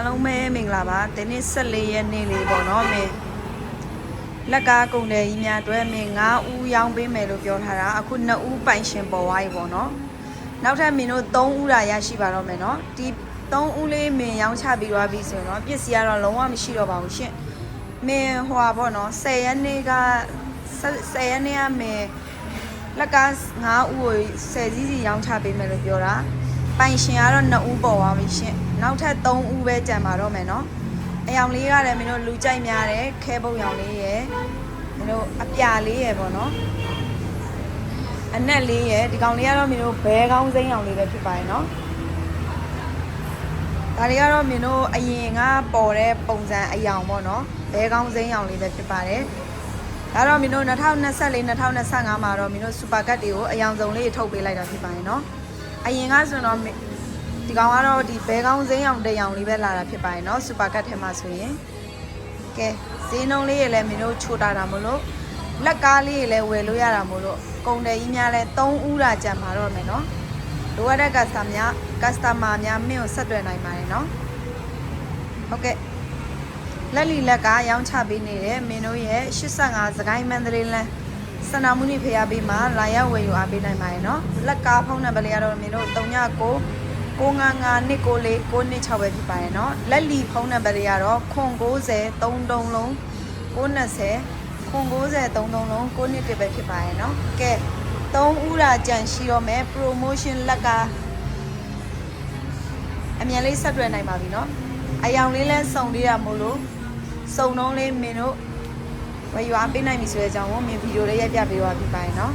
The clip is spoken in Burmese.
အားလုံးပဲမင်္ဂလာပါဒီနေ့14ရက်နေ့လေးပေါ့နော်မင်းလက်ကားကုန်တယ်ကြီးများအတွက်မင်း9ဦးရောင်းပေးမယ်လို့ပြောထားတာအခု2ဦးပိုင်ရှင်ပေါ်သွားပြီပေါ့နော်နောက်ထပ်မင်းတို့3ဦးလာရရှိပါတော့မယ်နော်ဒီ3ဦးလေးမင်းရောင်းချပြီးသွားပြီဆိုတော့ပစ္စည်းကတော့လုံးဝမရှိတော့ပါဘူးရှင့်မင်းဟိုပါပေါ့နော်10ရက်နေ့ကမင်းလက်ကား9ဦးကို10စီးစီရောင်းချပေးမယ်လို့ပြောတာပိုင်ရှင်ကတော့2ဦးပေါ်သွားပြီရှင့်နောက်ထပ်3ဦးပဲကြံပါတော့မယ်နော်အယောင်လေးကလည်းမင်းတို့လူကြိုက်များတယ်ခဲပုတ်ရောင်လေးရယ်မင်းတို့အပြာလေးရယ်ပေါ့နော်အနက်လေးရယ်ဒီကောင်လေးကတော့မင်းတို့ဘဲကောင်းစိမ်းရောင်လေးပဲဖြစ်ပါတယ်နော်ဒါတွေကတော့မင်းတို့အရင်ကပေါ်တဲ့ပုံစံအယောင်ပေါ့နော်ဘဲကောင်းစိမ်းရောင်လေးပဲဖြစ်ပါတယ်ဒါတော့မင်းတို့2024 2025မှာတော့မင်းတို့စူပါကတ်တွေကိုအယောင်စုံလေးထုတ်ပေးလိုက်တာဖြစ်ပါတယ်နော်အရင်ကဆိုတော့ဒီကောင်ကတော့ဒီဘဲကောင်းစိမ်းရောင်တရောင်လေးပဲလာတာဖြစ်ပါတယ်เนาะစူပါကတ်ထဲမှာဆိုရင်ကဲဈေးနှုန်းလေးရလည်းမင်းတို့ချိုတာတာမလို့လက်ကားလေးရလည်းဝယ်လို့ရတာမလို့ကုန်တယ်ကြီးများလဲ3ဦးတာကြံပါတော့မယ်เนาะလိုအပ်တဲ့ကစတမာများမင်းကိုဆက်သွယ်နိုင်ပါတယ်เนาะဟုတ်ကဲ့လက်လီလက်ကားရောင်းချပေးနေတဲ့မင်းတို့ရဲ့85စကိုင်းမန္တလေးလမ်းစန္ဒမုနိဖျားပေးမှာလာရောက်ဝယ်ယူအားပေးနိုင်ပါတယ်เนาะလက်ကားဖုန်းနံပါတ်လေးကတော့မင်းတို့39 9999496ပဲဖြစ်ပါတယ်เนาะလက်လီဖုန်းနံပါတ်တွေကတော့990 33လုံး920 990 33လုံး921ပဲဖြစ်ပါတယ်เนาะကဲ3ဦးတာကြံရှိတော့မယ် promotion လက်ကအမြန်လေးဆက်တွဲနိုင်ပါပြီเนาะအယောင်လေးလဲစုံလေးတာမို့လို့စုံလုံးလေးမင်းတို့ဝယ်ယူအားပေးနိုင်ပြီဆိုတဲ့အကြောင်းကိုမင်းဗီဒီယိုလေးရိုက်ပြပေးတော့ဖြစ်ပါတယ်เนาะ